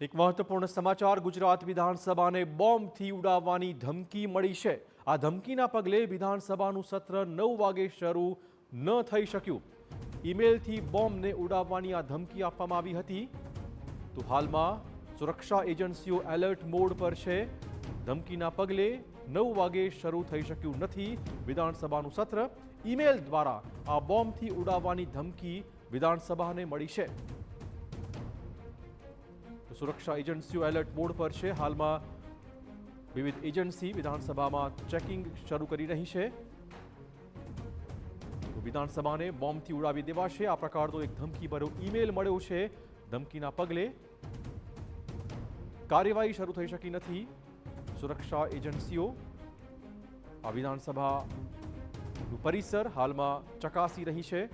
એક મહત્વપૂર્ણ સમાચાર ગુજરાત વિધાનસભાને બોમ્બથી ઉડાવવાની ધમકી મળી છે। આ ધમકીના પગલે વિધાનસભાનું સત્ર 9 વાગે શરૂ ન થઈ શક્યું। ઈમેલથી બોમ્બને ઉડાવવાની આ ધમકી આપવામાં આવી હતી। તો હાલમાં સુરક્ષા એજન્સીઓ એલર્ટ મોડ પર છે। ધમકીના પગલે 9 વાગે શરૂ થઈ શક્યું નથી વિધાનસભાનું સત્ર। ઈમેલ દ્વારા આ બોમ્બથી ઉડાવવાની ધમકી વિધાનસભાને મળી છે। सुरक्षा एजेंसीओ एलर्ट मोड पर है। हाल में विविध एजेंसी विधानसभा में चेकिंग शुरू कर रही है। तो विधानसभा ने बॉम्ब थी उड़ावी देवाशे। आ प्रकार तो एक धमकी भर्यो ईमेल मळ्यो छे। धमकीना पगले कार्यवाही शुरू थई शकी नथी। सुरक्षा एजेंसीओ आ विधानसभा परिसर हाल में चकासी रही है।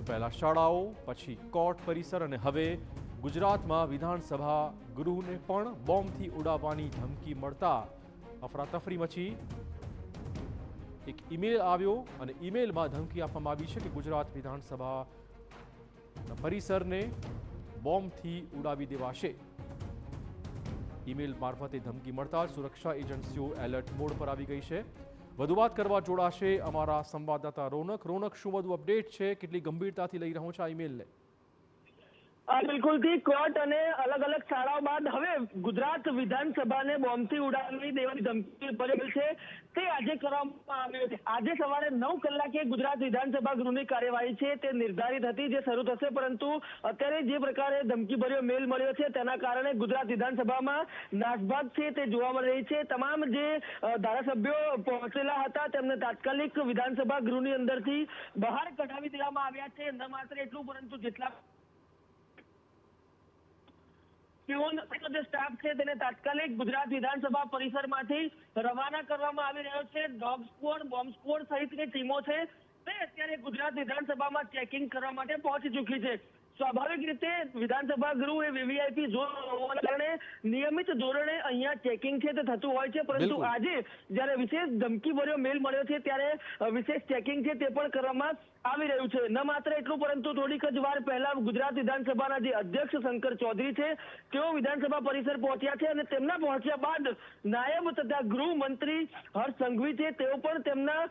पहला शाळाओ पछी कोर्ट परिसर अने हवे गुजरात में विधानसभा गृह ने पण बॉम्ब थी उड़ाववानी धमकी मळता अफरातफरी मची। एक ईमेल आव्यो अने ईमेल में धमकी आपवामां आवी छे कि गुजरात विधानसभा परिसर ने बॉम्ब थी उड़ावी देवाशे। ईमेल मार्फते धमकी मळता सुरक्षा एजेंसीओ एलर्ट मोड पर आवी गई है। વધુ વાત કરવા જોડાશે અમારા સંવાદદાતા રોનક। રોનક, શું વધુ અપડેટ છે? કેટલી ગંભીરતાથી લઈ રહ્યો છે આ ઈમેલને? બિલકુલ થી કોર્ટ અને અલગ અલગ શાળાઓ બાદ હવે ગુજરાત વિધાનસભાને બોમ્બથી ઉડાવી દેવાની ધમકી પડેલ છે તે આજે કરવામાં આવ્યો છે। આજે સવારે 9 કલાકે ગુજરાત વિધાનસભા ગૃહની કાર્યવાહી છે તે નિર્ધારિત હતી જે શરૂ થશે, પરંતુ અત્યારે જે પ્રકારે ધમકીભર્યો મેલ મળ્યો છે તેના કારણે ગુજરાત વિધાનસભામાં નાસભાગ છે તે જોવા મળી રહી છે। તમામ જે ધારાસભ્યો પહોંચેલા હતા તેમને તાત્કાલિક વિધાનસભા ગૃહની અંદરથી બહાર કઢાવી દેવામાં આવ્યા છે। ન માત્ર એટલું, પરંતુ જેટલા સ્ટાફ છે તેને તાત્કાલિક ગુજરાત વિધાનસભા પરિસરમાંથી રવાના કરવામાં આવી રહ્યો છે। ડોગ સ્ક્વોડ, બોમ્બ સ્ક્વોડ સહિતની ટીમો છે તે અત્યારે ગુજરાત વિધાનસભામાં ચેકિંગ કરવા માટે પહોંચી ચૂકી છે। સ્વાભાવિક રીતે વિધાનસભા ગૃહ એ વીવીઆઈપી ઝોન હોવાના કારણે નિયમિત ધોરણે અહીંયા ચેકિંગ છે તે થતું હોય છે, પરંતુ આજે જ્યારે વિશેષ ધમકીભર્યો મેલ મળ્યો છે ત્યારે વિશેષ ચેકિંગ છે તે પણ કરવામાં આવી રહ્યું છે। ન માત્ર એટલું, પરંતુ થોડીક જ વાર પહેલા ગુજરાત વિધાનસભાના જે અધ્યક્ષ શંકર ચૌધરી છે તેઓ વિધાનસભા પરિસર પહોંચ્યા છે અને તેમના પહોંચ્યા બાદ નાયબ તથા ગૃહમંત્રી હર્ષ સંઘવી છે તેઓ પણ તેમના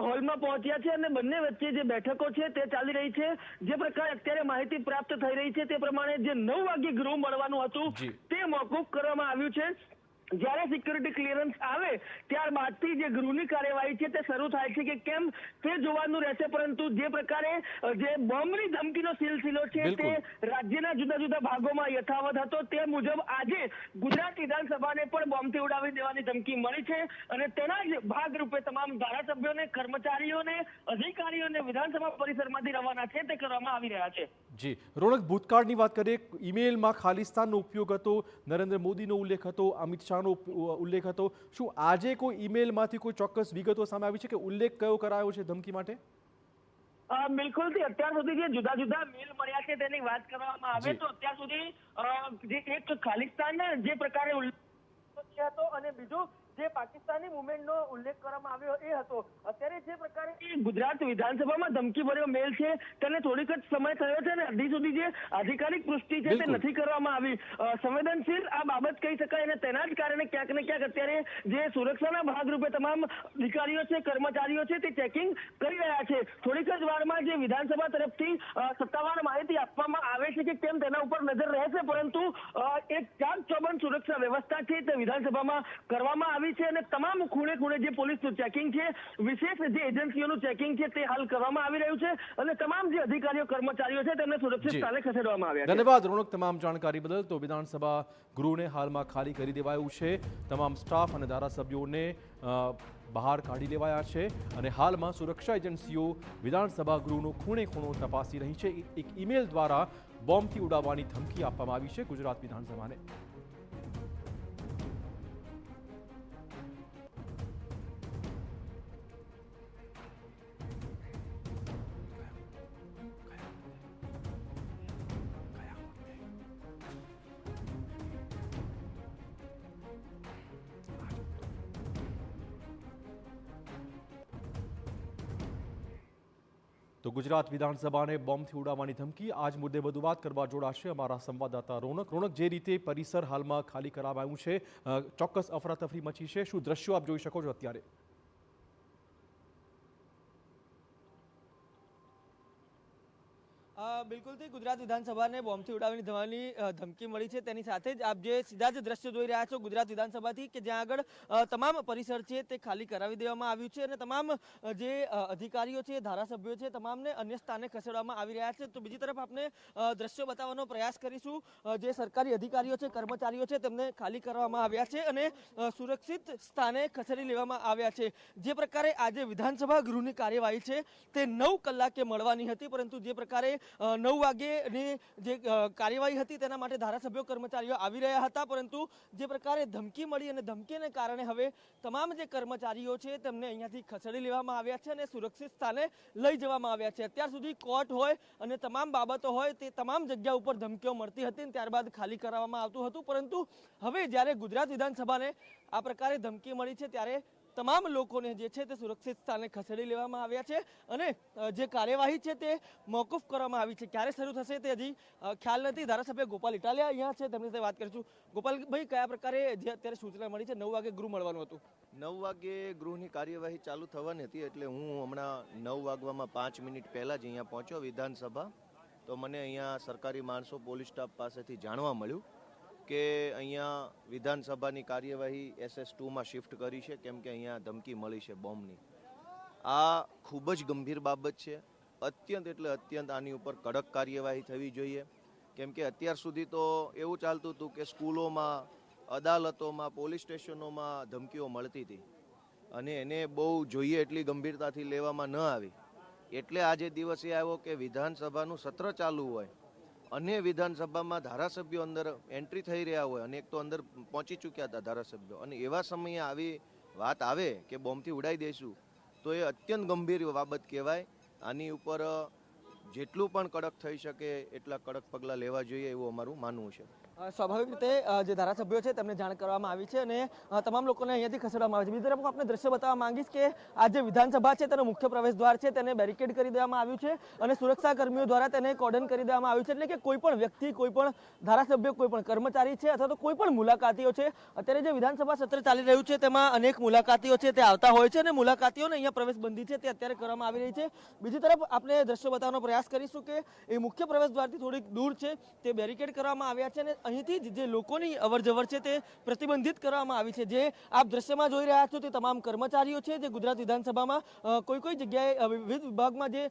હોલમાં પહોંચ્યા છે અને બંને વચ્ચે જે બેઠકો છે તે ચાલી રહી છે। જે પ્રકારે અત્યારે માહિતી પ્રાપ્ત થઈ રહી છે તે પ્રમાણે જે 9 વાગે ગૃહ મળવાનું હતું તે મોકૂફ કરવામાં આવ્યું છે। જ્યારે સિક્યુરિટી ક્લિયરન્સ આવે ત્યારબાદથી જે ગૃહની કાર્યવાહી છે તે શરૂ થાય છે કે કેમ તે જોવાનું રહેશે, પરંતુ જે પ્રકારે જે બોમ્બની ધમકીનો સિલસિલો છે તે રાજ્યના જુદા જુદા ભાગોમાં યથાવત હતો તે મુજબ આજે ગુજરાત વિધાનસભાને પણ બોમ્બથી ઉડાવી દેવાની ધમકી મળી છે અને તેના જ ભાગરૂપે તમામ ધારાસભ્યોને, કર્મચારીઓને, અધિકારીઓને વિધાનસભા પરિસરમાંથી રવાના છે તે કરવામાં આવી રહ્યા છે। જી રોનક, ભૂતકાળની વાત કરીએ, ઈમેલમાં ખાલિસ્તાનનો ઉપયોગ હતો, નરેન્દ્ર મોદીનો ઉલ્લેખ હતો, અમિત શાહનો ઉલ્લેખ હતો। શું આજે કોઈ ઈમેલમાંથી કોઈ ચોક્કસ વિગતો સામે આવી છે કે ઉલ્લેખ કયો કરાયો છે ધમકી માટે? બિલકુલ થી અત્યાર સુધી જે જુદા જુદા મેલ મળ્યા છે તેની વાત કરવામાં આવે તો અત્યાર સુધી જે એક ખાલિસ્તાન જે પ્રકારે ઉલ્લેખ હતો અને બીજું જે પાકિસ્તાની મુવમેન્ટનો ઉલ્લેખ કરવામાં આવ્યો એ હતો। અત્યારે જે પ્રકારે ગુજરાત વિધાનસભામાં ધમકીભર્યો મેલ છે તેને થોડીક જ સમય થયો છે અને હજી સુધી જે આધિકારિક પુષ્ટિ છે તે નથી કરવામાં આવી। સંવેદનશીલ આ બાબત કહી શકાય અને તેના જ કારણે ક્યાંક ને ક્યાંક અત્યારે જે સુરક્ષાના ભાગરૂપે તમામ અધિકારીઓ છે, કર્મચારીઓ છે તે ચેકિંગ કરી રહ્યા છે। થોડીક જ વારમાં જે વિધાનસભા તરફથી સત્તાવાર માહિતી આપવામાં આવે છે કે કેમ તેના ઉપર નજર રહેશે, પરંતુ એક ચાક-ચौबंद સુરક્ષા વ્યવસ્થા છે તે વિધાનસભામાં કરવામાં આવી છે અને તમામ ખૂણે ખૂણે જે પોલીસનું ચેકિંગ છે, વિશેષ જે એજન્સીઓનું ચેકિંગ છે તે હાલ કરવામાં આવી રહ્યું છે અને તમામ જે અધિકારીઓ, કર્મચારીઓ છે તેમને સુરક્ષિત સ્થાને ખસેડવામાં આવ્યા છે। ધન્યવાદ રોનક તમામ જાણકારી બદલ। તો વિધાનસભા ગૃહને હાલમાં ખાલી કરી દેવાયું છે। તમામ સ્ટાફ અને ધારાસભ્યોને બહાર કાઢી લેવાયા છે અને હાલમાં સુરક્ષા એજન્સીઓ વિધાનસભા ગૃહનો ખૂણે ખૂણો તપાસી રહી છે। એક ઈમેલ દ્વારા બોમ્બથી ઉડાવવાની ધમકી આપવામાં આવી છે ગુજરાત વિધાનસભાને। તો ગુજરાત વિધાનસભાને બોમ્બથી ઉડાવવાની ધમકી આજ મુદ્દે વધુ વાત કરવા જોડાશે અમારા સંવાદદાતા રોનક, જે રીતે પરિસર હાલમાં ખાલી કરાવાયું છે, ચોક્કસ અફરાતફરી મચી છે, શું દ્રશ્યો આપ જોઈ શકો છો અત્યારે? બિલકુલથી ગુજરાત વિધાનસભાને બોમ્બથી ઉડાવવાની ધમકી મળી છે. તેની સાથે જ આપ જે સીધા જ દ્રશ્યો જોઈ રહ્યા છો ગુજરાત વિધાનસભાથી, કે જ્યાં આગળ તમામ પરિસર છે તે ખાલી કરાવી દેવામાં આવ્યું છે અને તમામ જે અધિકારીઓ છે, ધારાસભ્યો છે, તમામને અન્ય સ્થાને ખસેડવામાં આવી રહ્યા છે. તો બીજી તરફ આપણે દ્રશ્યો બતાવવાનો પ્રયાસ કરીશું. જે સરકારી અધિકારીઓ છે, કર્મચારીઓ છે, તેમને ખાલી કરવામાં આવ્યા છે અને સુરક્ષિત સ્થાને ખસેડી લેવામાં આવ્યા છે. જે પ્રકારે આજે વિધાનસભા ગૃહની કાર્યવાહી છે તે 9 કલાકે મળવાની હતી, પરંતુ જે પ્રકારે 9 વાગ્યેની જે કાર્યવાહી હતી તેના માટે ધારાસભ્યો, કર્મચારીઓ આવી રહ્યા હતા, પરંતુ જે પ્રકારે ધમકી મળી અને ધમકીને કારણે હવે તમામ જે કર્મચારીઓ છે તેમને અહીંયાથી ખસેડી લેવામાં આવ્યા છે અને સુરક્ષિત સ્થાને લઈ જવામાં આવ્યા છે. અત્યાર સુધી કોર્ટ હોય અને તમામ બાબતો હોય તે તમામ જગ્યા ઉપર ધમકીઓ મળતી હતી અને ત્યારબાદ ખાલી કરાવવામાં આવતું હતું, પરંતુ હવે જ્યારે ગુજરાત વિધાનસભાને આ પ્રકારે ધમકી મળી છે ત્યારે તમામ લોકોને જે છે તે સુરક્ષિત સ્થાને ખસેડી લેવામાં આવ્યા છે અને જે કાર્યવાહી છે તે મોકૂફ કરવામાં આવી છે. ક્યારે શરૂ થશે તે હજી ખ્યાલ નથી. ધારાસભ્ય ગોપાલ ઇટાલિયા અહીંયા છે, તેમની સાથે વાત કરીશું. ગોપાલભાઈ, કયા પ્રકારે જે અત્યારે સૂચના મળી છે? 9 વાગે ગૃહ મળવાનું હતું. 9 વાગે ગૃહની કાર્યવાહી ચાલુ થવાની હતી, એટલે હું હમણાં 9 વાગવામાં 5 મિનિટ પહેલાં જ અહીંયા પહોંચ્યો વિધાનસભા. તો મને અહીંયા સરકારી માણસો, પોલીસ સ્ટાફ પાસેથી જાણવા મળ્યું કે અહીંયા વિધાનસભાની કાર્યવાહી SS2માં શિફ્ટ કરી છે, કેમ કે અહીંયા ધમકી મળી છે બોમ્બની. આ ખૂબ જ ગંભીર બાબત છે. અત્યંત એટલે અત્યંત આની ઉપર કડક કાર્યવાહી થવી જોઈએ, કેમ કે અત્યાર સુધી તો એવું ચાલતું હતું કે સ્કૂલોમાં, અદાલતોમાં, પોલીસ સ્ટેશનોમાં ધમકીઓ મળતી હતી અને એને બહુ જોઈએ એટલી ગંભીરતાથી લેવામાં ન આવી. એટલે આજે દિવસ એ આવ્યો કે વિધાનસભાનું સત્ર ચાલુ હોય અને વિધાનસભામાં ધારાસભ્યો અંદર એન્ટ્રી થઈ રહ્યા હોય અને એક તો અંદર પહોંચી ચૂક્યા હતા ધારાસભ્યો, અને એવા સમયે આવી વાત આવે કે બોમ્બથી ઉડાવી દઈશું તો એ અત્યંત ગંભીર બાબત કહેવાય. આની ઉપર જેટલું પણ કડક થઈ શકે એટલા કડક પગલાં લેવા જોઈએ એવું અમારું માનવું છે. સ્વાભાવિક રીતે જે ધારાસભ્યો છે તેમને જાણ કરવામાં આવી છે અને તમામ લોકોને અહીંયાથી ખસેડવામાં આવે છે. બીજી તરફ હું આપને દ્રશ્ય બતાવવા માંગીશ કે આ જે વિધાનસભા છે તેનો મુખ્ય પ્રવેશ દ્વાર છે તેને બેરિકેડ કરી દેવામાં આવ્યું છે અને સુરક્ષા કર્મીઓ દ્વારા તેને કોર્ડન કરી દેવામાં આવ્યું છે. એટલે કે કોઈ પણ વ્યક્તિ, કોઈ પણ ધારાસભ્ય, કોઈ પણ કર્મચારી છે અથવા તો કોઈ પણ મુલાકાતીઓ છે, અત્યારે જે વિધાનસભા સત્ર ચાલી રહ્યું છે તેમાં અનેક મુલાકાતીઓ છે તે આવતા હોય છે અને મુલાકાતીઓને અહીંયા પ્રવેશ બંધી છે તે અત્યારે કરવામાં આવી રહી છે. બીજી તરફ આપણે દ્રશ્યો બતાવવાનો પ્રયાસ કરીશું કે એ મુખ્ય પ્રવેશ દ્વારથી થોડીક દૂર છે તે બેરિકેડ કરવામાં આવ્યા છે અને અહીંથી જે લોકોની અવરજવર છે તે પ્રતિબંધિત કરવામાં આવી છે. જે આપ દ્રશ્યમાં જોઈ રહ્યા છો તે તમામ કર્મચારીઓ છે જે ગુજરાત વિધાનસભામાં કોઈ જગ્યાએ વિવિધ વિભાગમાં જે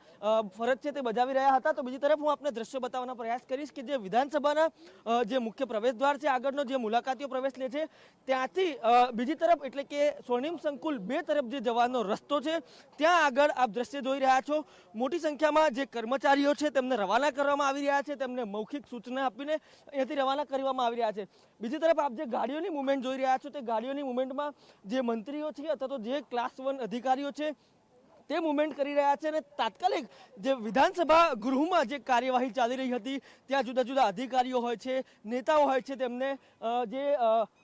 ફરજ છે તે બજાવી રહ્યા હતા. તો બીજી તરફ હું આપને દ્રશ્યો બતાવવાનો પ્રયાસ કરીશ કે જે વિધાનસભાના જે મુખ્ય પ્રવેશ દ્વાર છે, આગળનો જે મુલાકાતીઓ પ્રવેશ લે છે ત્યાંથી બીજી તરફ એટલે કે સ્વર્ણિમ સંકુલ 2 તરફ જે જવાનો રસ્તો છે ત્યાં આગળ આપ દ્રશ્ય જોઈ રહ્યા છો. મોટી સંખ્યામાં જે કર્મચારીઓ છે તેમને રવાના કરવામાં આવી રહ્યા છે, તેમને મૌખિક સૂચના આપીને અહીંયાથી રવાના કરવામાં આવી રહ્યા છે. બીજી તરફ આપ જે ગાડીઓની મુવમેન્ટ જોઈ રહ્યા છો તે ગાડીઓની મુવમેન્ટમાં જે મંત્રીઓ છે અથવા તો જે ક્લાસ 1 અધિકારીઓ છે તે મુવમેન્ટ કરી રહ્યા છે અને તાત્કાલિક જે વિધાનસભા ગૃહમાં જે કાર્યવાહી ચાલી રહી હતી ત્યાં જુદા જુદા અધિકારીઓ હોય છે, નેતાઓ હોય છે, તેમને જે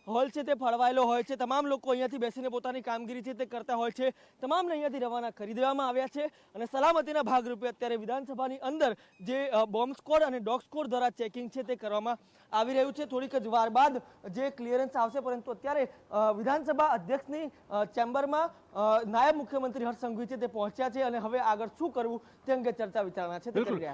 હોલ છે તે ફળવાયેલો હોય છે. તમામ લોકો અહીંયાથી બેસીને પોતાની કામગીરી છે તે કરતા હોય છે. તમામને અહીંયાથી રવાના કરી દેવામાં આવ્યા છે અને સલામતીના ભાગરૂપે અત્યારે વિધાનસભાની અંદર જે બોમ્બ સ્ક્વોડ અને ડોગ સ્ક્વોડ દ્વારા ચેકિંગ છે તે કરવામાં આવી રહ્યું છે. થોડીક જ વાર બાદ જે ક્લિયરન્સ આવશે, પરંતુ અત્યારે વિધાનસભા અધ્યક્ષની ચેમ્બરમાં નાયબ મુખ્યમંત્રી હર્ષ સંઘવી છે તે પહોંચ્યા છે અને હવે આગળ શું કરવું તે અંગે ચર્ચા વિચારણા છે તે કરી રહ્યા છે.